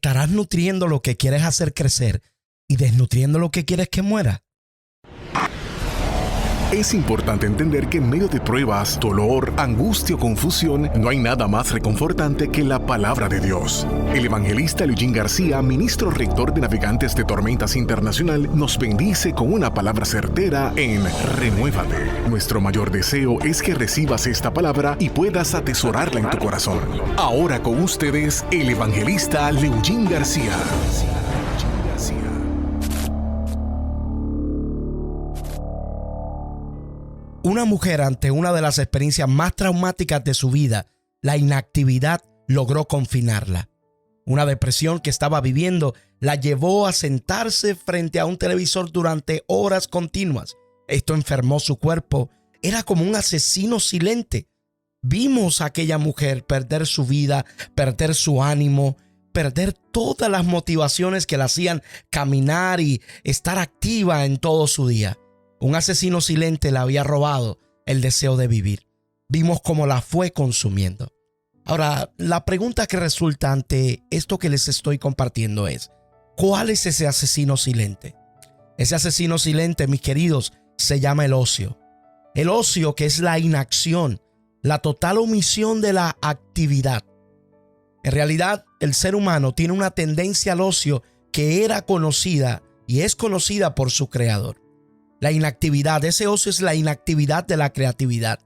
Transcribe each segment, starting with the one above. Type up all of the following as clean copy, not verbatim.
¿Estarás nutriendo lo que quieres hacer crecer y desnutriendo lo que quieres que muera? Es importante entender que en medio de pruebas, dolor, angustia o confusión, no hay nada más reconfortante que la palabra de Dios. El evangelista Eugene García, ministro rector de Navegantes de Tormentas Internacional, nos bendice con una palabra certera en Renuévate. Nuestro mayor deseo es que recibas esta palabra y puedas atesorarla en tu corazón. Ahora con ustedes, el evangelista Eugene García. Una mujer, ante una de las experiencias más traumáticas de su vida, la inactividad, logró confinarla. Una depresión que estaba viviendo la llevó a sentarse frente a un televisor durante horas continuas. Esto enfermó su cuerpo. Era como un asesino silente. Vimos a aquella mujer perder su vida, perder su ánimo, perder todas las motivaciones que la hacían caminar y estar activa en todo su día. Un asesino silente le había robado el deseo de vivir. Vimos cómo la fue consumiendo. Ahora, la pregunta que resulta ante esto que les estoy compartiendo es: ¿cuál es ese asesino silente? Ese asesino silente, mis queridos, se llama el ocio. El ocio, que es la inacción, la total omisión de la actividad. En realidad, el ser humano tiene una tendencia al ocio que era conocida y es conocida por su creador. La inactividad, ese ocio es la inactividad de la creatividad.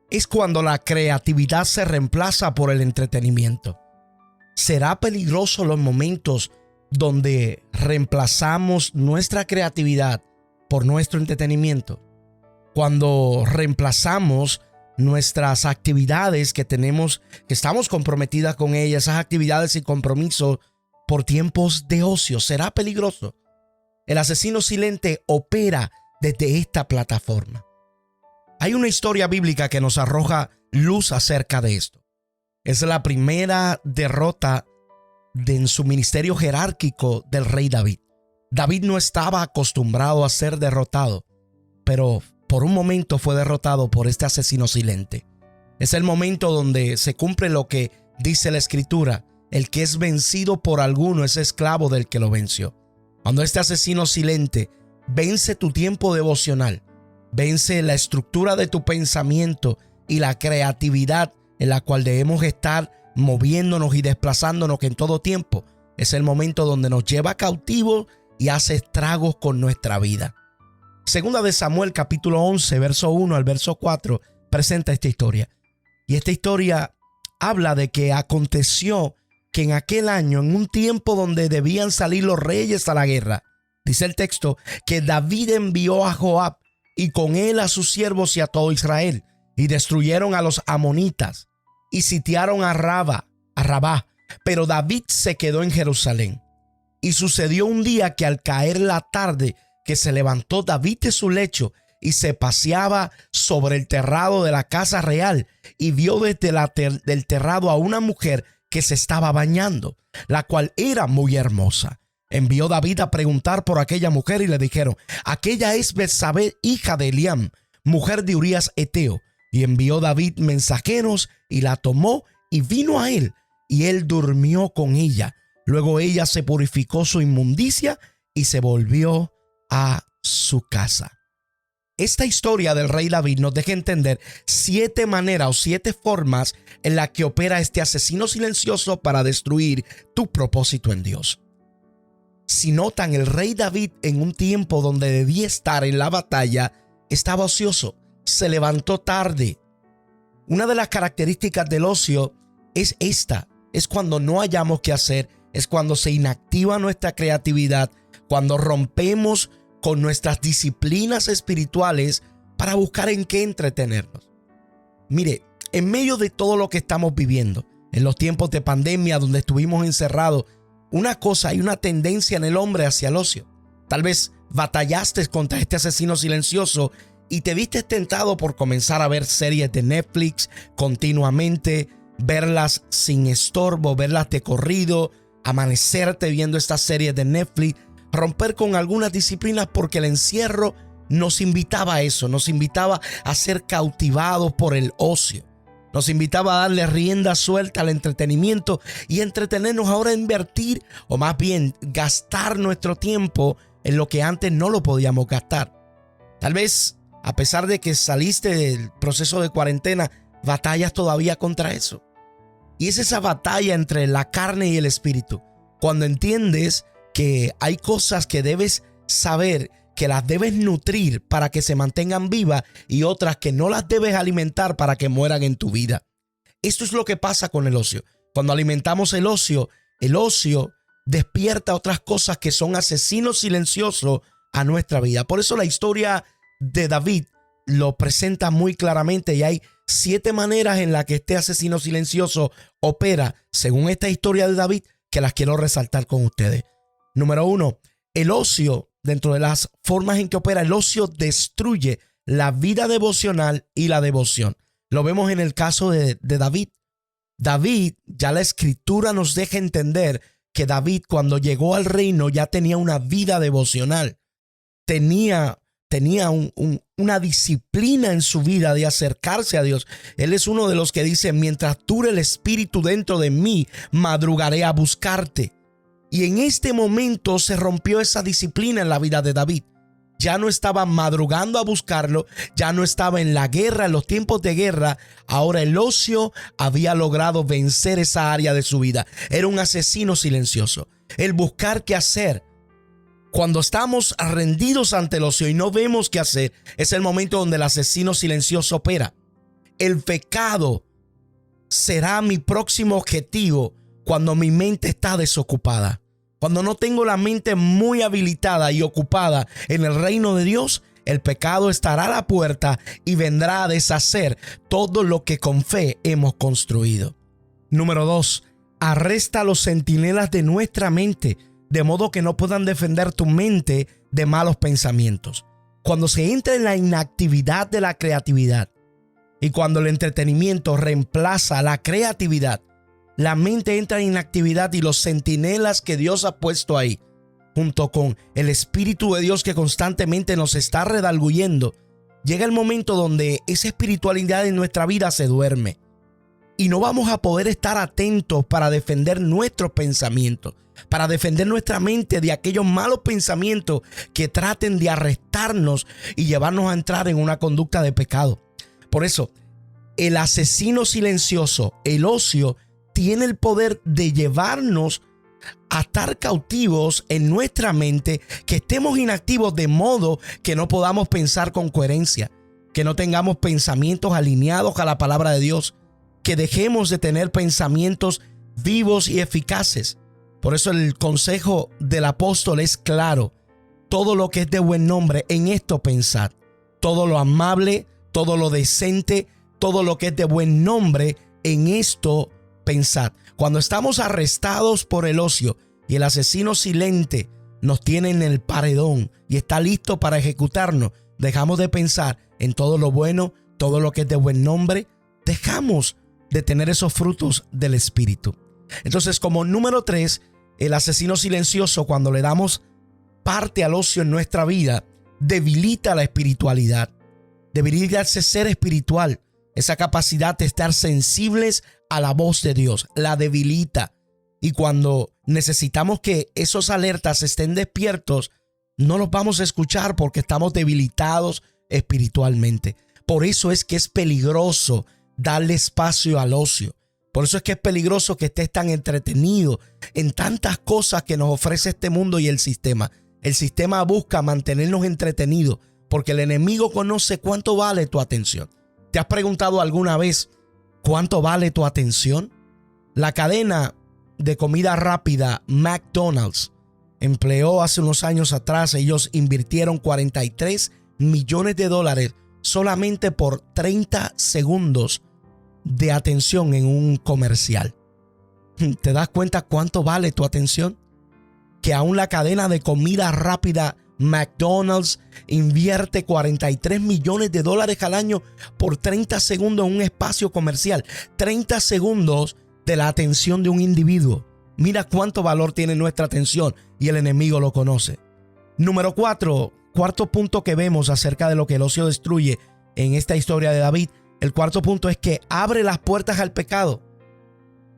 Es cuando la creatividad se reemplaza por el entretenimiento. ¿Será peligroso los momentos donde reemplazamos nuestra creatividad por nuestro entretenimiento? Cuando reemplazamos nuestras actividades que tenemos, que estamos comprometidas con ellas, esas actividades y compromisos, por tiempos de ocio, ¿será peligroso? El asesino silente opera desde esta plataforma. Hay una historia bíblica que nos arroja luz acerca de esto. Es la primera derrota en su ministerio jerárquico del rey David. David no estaba acostumbrado a ser derrotado, pero por un momento fue derrotado por este asesino silente. Es el momento donde se cumple lo que dice la Escritura: el que es vencido por alguno es esclavo del que lo venció. Cuando este asesino silente vence tu tiempo devocional, vence la estructura de tu pensamiento y la creatividad en la cual debemos estar moviéndonos y desplazándonos en todo tiempo, es el momento donde nos lleva cautivos y hace estragos con nuestra vida. Segunda de Samuel, capítulo 11, verso 1 al verso 4, presenta esta historia. Y esta historia habla de que aconteció que en aquel año, en un tiempo donde debían salir los reyes a la guerra, dice el texto que David envió a Joab y con él a sus siervos y a todo Israel, y destruyeron a los amonitas y sitiaron a Rabá, pero David se quedó en Jerusalén. Y sucedió un día que al caer la tarde, que se levantó David de su lecho y se paseaba sobre el terrado de la casa real, y vio desde del terrado a una mujer que se estaba bañando, la cual era muy hermosa. Envió David a preguntar por aquella mujer y le dijeron: aquella es Betsabé, hija de Eliam, mujer de Urías Eteo. Y envió David mensajeros y la tomó y vino a él, y él durmió con ella. Luego ella se purificó su inmundicia y se volvió a su casa. Esta historia del rey David nos deja entender 7 maneras o 7 formas en las que opera este asesino silencioso para destruir tu propósito en Dios. Si notan, el rey David, en un tiempo donde debía estar en la batalla, estaba ocioso, se levantó tarde. Una de las características del ocio es esta: es cuando no hallamos qué hacer, es cuando se inactiva nuestra creatividad, cuando rompemos con nuestras disciplinas espirituales para buscar en qué entretenernos. Mire, en medio de todo lo que estamos viviendo, en los tiempos de pandemia donde estuvimos encerrados, hay una tendencia en el hombre hacia el ocio. Tal vez batallaste contra este asesino silencioso y te viste tentado por comenzar a ver series de Netflix continuamente, verlas sin estorbo, verlas de corrido, amanecerte viendo estas series de Netflix, romper con algunas disciplinas porque el encierro nos invitaba a eso, nos invitaba a ser cautivados por el ocio. Nos invitaba a darle rienda suelta al entretenimiento y entretenernos ahora a invertir, o más bien gastar nuestro tiempo en lo que antes no lo podíamos gastar. Tal vez, a pesar de que saliste del proceso de cuarentena, batallas todavía contra eso. Y es esa batalla entre la carne y el espíritu. Cuando entiendes que hay cosas que debes saber, que las debes nutrir para que se mantengan vivas y otras que no las debes alimentar para que mueran en tu vida. Esto es lo que pasa con el ocio. Cuando alimentamos el ocio despierta otras cosas que son asesinos silenciosos a nuestra vida. Por eso la historia de David lo presenta muy claramente y hay 7 maneras en las que este asesino silencioso opera según esta historia de David que las quiero resaltar con ustedes. Número 1, el ocio. Dentro de las formas en que opera el ocio, destruye la vida devocional y la devoción. Lo vemos en el caso de David. David, ya la escritura nos deja entender que David, cuando llegó al reino, ya tenía una vida devocional. Tenía una disciplina en su vida de acercarse a Dios. Él es uno de los que dice: mientras dure el espíritu dentro de mí, madrugaré a buscarte. Y en este momento se rompió esa disciplina en la vida de David. Ya no estaba madrugando a buscarlo, ya no estaba en la guerra, en los tiempos de guerra. Ahora el ocio había logrado vencer esa área de su vida. Era un asesino silencioso. El buscar qué hacer. Cuando estamos rendidos ante el ocio y no vemos qué hacer, es el momento donde el asesino silencioso opera. El pecado será mi próximo objetivo cuando mi mente está desocupada. Cuando no tengo la mente muy habilitada y ocupada en el reino de Dios, el pecado estará a la puerta y vendrá a deshacer todo lo que con fe hemos construido. Número 2, arresta a los centinelas de nuestra mente, de modo que no puedan defender tu mente de malos pensamientos. Cuando se entra en la inactividad de la creatividad y cuando el entretenimiento reemplaza la creatividad, la mente entra en inactividad y los centinelas que Dios ha puesto ahí, junto con el Espíritu de Dios que constantemente nos está redarguyendo, llega el momento donde esa espiritualidad en nuestra vida se duerme y no vamos a poder estar atentos para defender nuestros pensamientos, para defender nuestra mente de aquellos malos pensamientos que traten de arrestarnos y llevarnos a entrar en una conducta de pecado. Por eso, el asesino silencioso, el ocio, tiene el poder de llevarnos a estar cautivos en nuestra mente, que estemos inactivos de modo que no podamos pensar con coherencia, que no tengamos pensamientos alineados a la palabra de Dios, que dejemos de tener pensamientos vivos y eficaces. Por eso el consejo del apóstol es claro: todo lo que es de buen nombre, en esto pensad. Todo lo amable, todo lo decente, todo lo que es de buen nombre, en esto pensad. Cuando estamos arrestados por el ocio y el asesino silente nos tiene en el paredón y está listo para ejecutarnos, dejamos de pensar en todo lo bueno, todo lo que es de buen nombre, dejamos de tener esos frutos del Espíritu. Entonces, como número 3, el asesino silencioso, cuando le damos parte al ocio en nuestra vida, debilita la espiritualidad, debilita ese ser espiritual, esa capacidad de estar sensibles a la voz de Dios, la debilita. Y cuando necesitamos que esos alertas estén despiertos, no los vamos a escuchar porque estamos debilitados espiritualmente. Por eso es que es peligroso darle espacio al ocio. Por eso es que es peligroso que estés tan entretenido en tantas cosas que nos ofrece este mundo y el sistema. El sistema busca mantenernos entretenidos porque el enemigo conoce cuánto vale tu atención. ¿Te has preguntado alguna vez cuánto vale tu atención? La cadena de comida rápida McDonald's empleó hace unos años atrás, ellos invirtieron $43 millones solamente por 30 segundos de atención en un comercial. ¿Te das cuenta cuánto vale tu atención? Que aún la cadena de comida rápida McDonald's invierte $43 millones al año por 30 segundos en un espacio comercial. 30 segundos de la atención de un individuo. Mira cuánto valor tiene nuestra atención y el enemigo lo conoce. Número 4, cuarto punto que vemos acerca de lo que el ocio destruye en esta historia de David. El cuarto punto es que abre las puertas al pecado.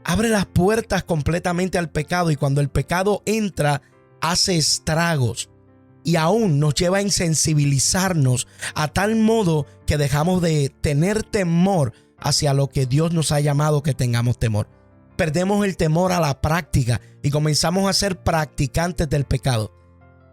Abre las puertas completamente al pecado, y cuando el pecado entra, hace estragos y aún nos lleva a insensibilizarnos a tal modo que dejamos de tener temor hacia lo que Dios nos ha llamado que tengamos temor. Perdemos el temor a la práctica y comenzamos a ser practicantes del pecado.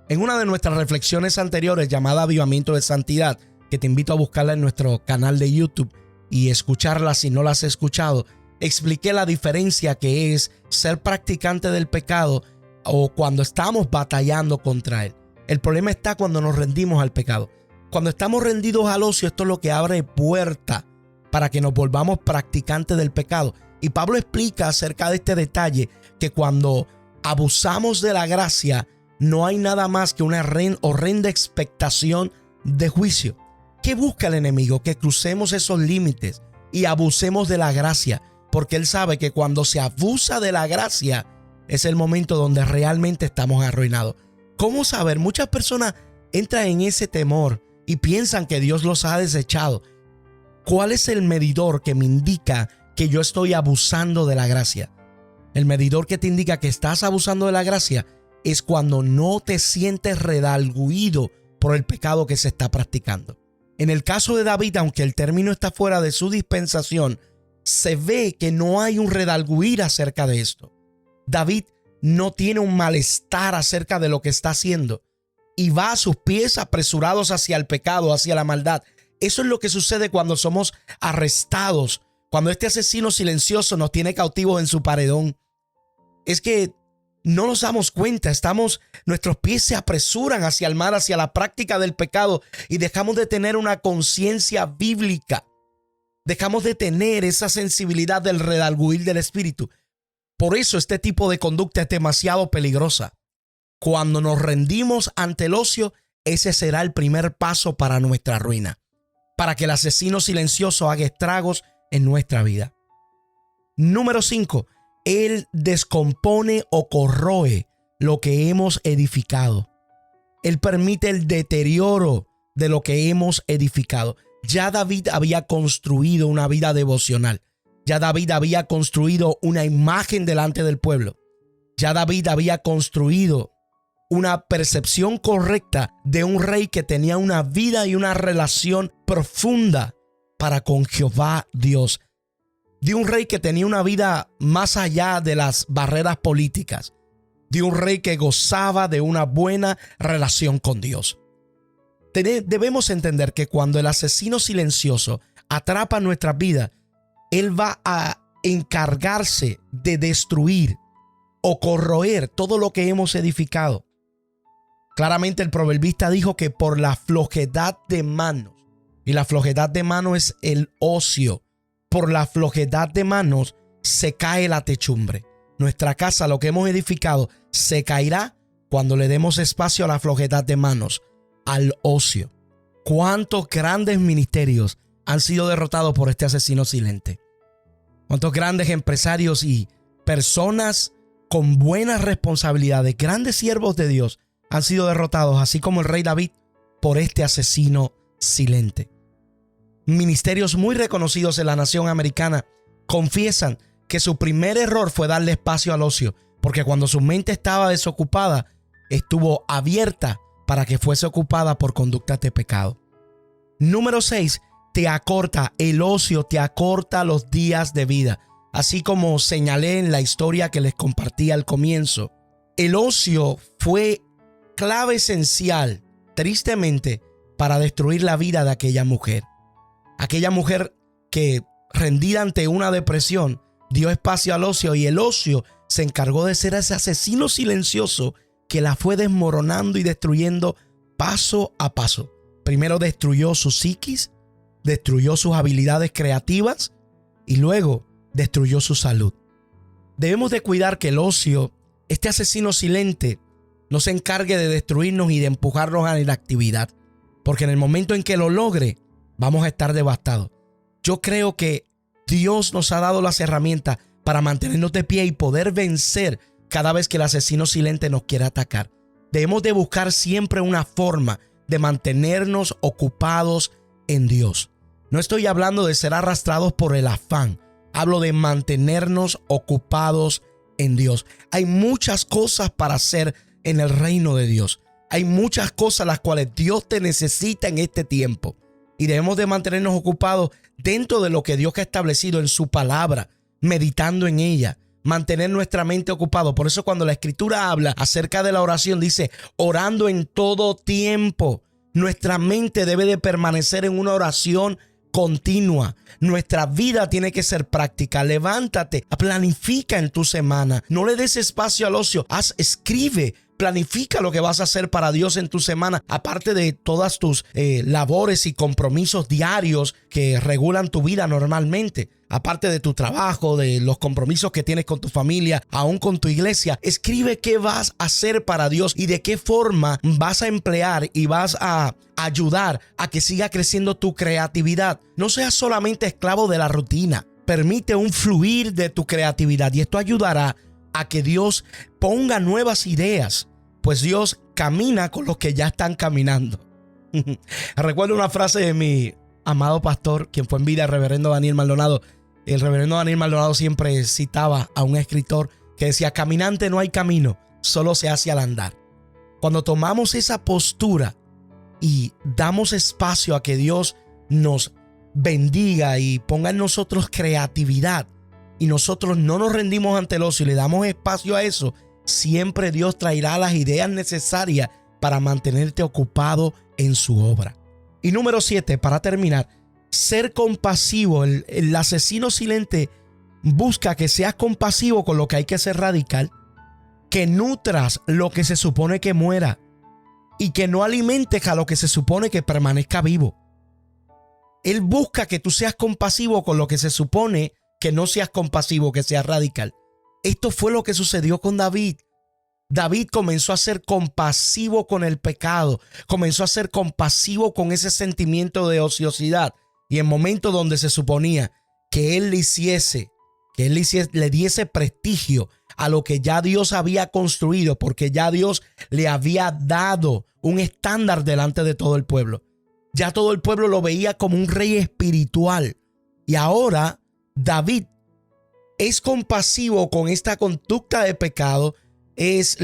En una de nuestras reflexiones anteriores llamada Avivamiento de Santidad, que te invito a buscarla en nuestro canal de YouTube y escucharla si no la has escuchado, expliqué la diferencia que es ser practicante del pecado o cuando estamos batallando contra él. El problema está cuando nos rendimos al pecado. Cuando estamos rendidos al ocio, esto es lo que abre puerta para que nos volvamos practicantes del pecado. Y Pablo explica acerca de este detalle que cuando abusamos de la gracia, no hay nada más que una horrenda expectación de juicio. ¿Qué busca el enemigo? Que crucemos esos límites y abusemos de la gracia, porque él sabe que cuando se abusa de la gracia es el momento donde realmente estamos arruinados. ¿Cómo saber? Muchas personas entran en ese temor y piensan que Dios los ha desechado. ¿Cuál es el medidor que me indica que yo estoy abusando de la gracia? El medidor que te indica que estás abusando de la gracia es cuando no te sientes redarguido por el pecado que se está practicando. En el caso de David, aunque el término está fuera de su dispensación, se ve que no hay un redarguir acerca de esto. David no tiene un malestar acerca de lo que está haciendo y va a sus pies apresurados hacia el pecado, hacia la maldad. Eso es lo que sucede cuando somos arrestados, cuando este asesino silencioso nos tiene cautivos en su paredón. Es que no nos damos cuenta, nuestros pies se apresuran hacia el mal, hacia la práctica del pecado, y dejamos de tener una conciencia bíblica. Dejamos de tener esa sensibilidad del redarguir del espíritu. Por eso este tipo de conducta es demasiado peligrosa. Cuando nos rendimos ante el ocio, ese será el primer paso para nuestra ruina, para que el asesino silencioso haga estragos en nuestra vida. Número 5. Él descompone o corroe lo que hemos edificado. Él permite el deterioro de lo que hemos edificado. Ya David había construido una vida devocional. Ya David había construido una imagen delante del pueblo. Ya David había construido una percepción correcta de un rey que tenía una vida y una relación profunda para con Jehová Dios. De un rey que tenía una vida más allá de las barreras políticas. De un rey que gozaba de una buena relación con Dios. Debemos entender que cuando el asesino silencioso atrapa nuestra vida, él va a encargarse de destruir o corroer todo lo que hemos edificado. Claramente el proverbista dijo que por la flojedad de manos, y la flojedad de manos es el ocio, por la flojedad de manos se cae la techumbre. Nuestra casa, lo que hemos edificado, se caerá cuando le demos espacio a la flojedad de manos, al ocio. ¿Cuántos grandes ministerios han sido derrotados por este asesino silente? ¿Cuántos grandes empresarios y personas con buenas responsabilidades, grandes siervos de Dios, han sido derrotados, así como el rey David, por este asesino silente? Ministerios muy reconocidos en la nación americana confiesan que su primer error fue darle espacio al ocio, porque cuando su mente estaba desocupada, estuvo abierta para que fuese ocupada por conductas de pecado. Número 6. El ocio te acorta los días de vida. Así como señalé en la historia que les compartí al comienzo, el ocio fue clave esencial, tristemente, para destruir la vida de aquella mujer. Aquella mujer que, rendida ante una depresión, dio espacio al ocio, y el ocio se encargó de ser ese asesino silencioso que la fue desmoronando y destruyendo paso a paso. Primero destruyó su psiquis, destruyó sus habilidades creativas y luego destruyó su salud. Debemos de cuidar que el ocio, este asesino silente, no se encargue de destruirnos y de empujarnos a la inactividad, porque en el momento en que lo logre, vamos a estar devastados. Yo creo que Dios nos ha dado las herramientas para mantenernos de pie y poder vencer cada vez que el asesino silente nos quiera atacar. Debemos de buscar siempre una forma de mantenernos ocupados en Dios. No estoy hablando de ser arrastrados por el afán. Hablo de mantenernos ocupados en Dios. Hay muchas cosas para hacer en el reino de Dios. Hay muchas cosas las cuales Dios te necesita en este tiempo. Y debemos de mantenernos ocupados dentro de lo que Dios ha establecido en su palabra, meditando en ella, mantener nuestra mente ocupada. Por eso cuando la Escritura habla acerca de la oración, dice orando en todo tiempo. Nuestra mente debe de permanecer en una oración continua. Nuestra vida tiene que ser práctica. Levántate, planifica en tu semana. No le des espacio al ocio. Escribe. Planifica lo que vas a hacer para Dios en tu semana, aparte de todas tus labores y compromisos diarios que regulan tu vida normalmente. Aparte de tu trabajo, de los compromisos que tienes con tu familia, aún con tu iglesia. Escribe qué vas a hacer para Dios y de qué forma vas a emplear y vas a ayudar a que siga creciendo tu creatividad. No seas solamente esclavo de la rutina. Permite un fluir de tu creatividad y esto ayudará a que Dios ponga nuevas ideas, pues Dios camina con los que ya están caminando. Recuerdo una frase de mi amado pastor, quien fue en vida, el reverendo Daniel Maldonado. El reverendo Daniel Maldonado siempre citaba a un escritor que decía: caminante no hay camino, solo se hace al andar. Cuando tomamos esa postura y damos espacio a que Dios nos bendiga y ponga en nosotros creatividad, y nosotros no nos rendimos ante el ocio y le damos espacio a eso, siempre Dios traerá las ideas necesarias para mantenerte ocupado en su obra. Y número 7, para terminar, ser compasivo. El asesino silente busca que seas compasivo con lo que hay que ser radical, que nutras lo que se supone que muera y que no alimentes a lo que se supone que permanezca vivo. Él busca que tú seas compasivo con lo que se supone que no seas compasivo, que seas radical. Esto fue lo que sucedió con David. David comenzó a ser compasivo con el pecado, comenzó a ser compasivo con ese sentimiento de ociosidad. Y en momentos donde se suponía que él le diese prestigio a lo que ya Dios había construido, porque ya Dios le había dado un estándar delante de todo el pueblo. Ya todo el pueblo lo veía como un rey espiritual. Y ahora David es compasivo con esta conducta de pecado, es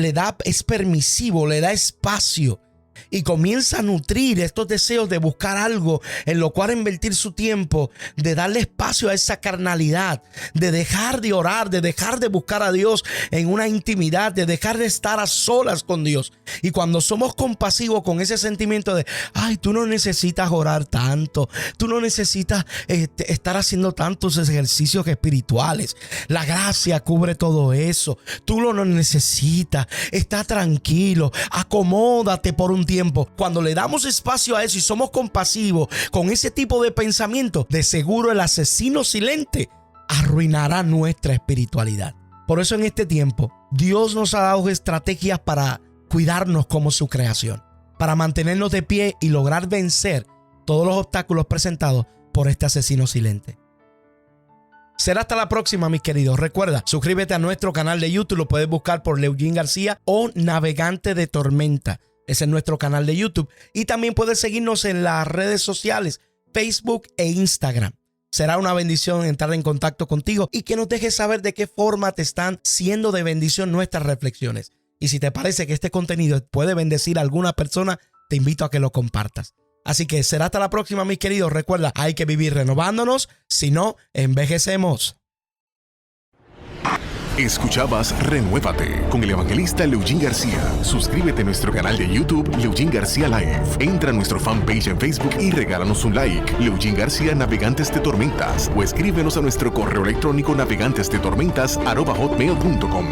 permisivo, le da espacio y comienza a nutrir estos deseos de buscar algo en lo cual invertir su tiempo, de darle espacio a esa carnalidad, de dejar de orar, de dejar de buscar a Dios en una intimidad, de dejar de estar a solas con Dios. Y cuando somos compasivos con ese sentimiento de ay, tú no necesitas orar tanto, tú no necesitas estar haciendo tantos ejercicios espirituales, la gracia cubre todo eso, tú lo no necesitas, está tranquilo, acomódate por un tiempo. Cuando le damos espacio a eso y somos compasivos con ese tipo de pensamiento, de seguro el asesino silente arruinará nuestra espiritualidad. Por eso en este tiempo Dios nos ha dado estrategias para cuidarnos como su creación, para mantenernos de pie y lograr vencer todos los obstáculos presentados por este asesino silente. Será hasta la próxima, mis queridos. Recuerda, suscríbete a nuestro canal de YouTube, lo puedes buscar por Leugin García o Navegante de Tormenta. Ese es nuestro canal de YouTube. Y también puedes seguirnos en las redes sociales, Facebook e Instagram. Será una bendición entrar en contacto contigo y que nos dejes saber de qué forma te están siendo de bendición nuestras reflexiones. Y si te parece que este contenido puede bendecir a alguna persona, te invito a que lo compartas. Así que será hasta la próxima, mis queridos. Recuerda, hay que vivir renovándonos, si no, envejecemos. Escuchabas Renuévate con el evangelista Leugin García. Suscríbete a nuestro canal de YouTube Leugin García Live. Entra a nuestro fanpage en Facebook y regálanos un like. Leugin García Navegantes de Tormentas. O escríbenos a nuestro correo electrónico navegantesdetormentas@hotmail.com.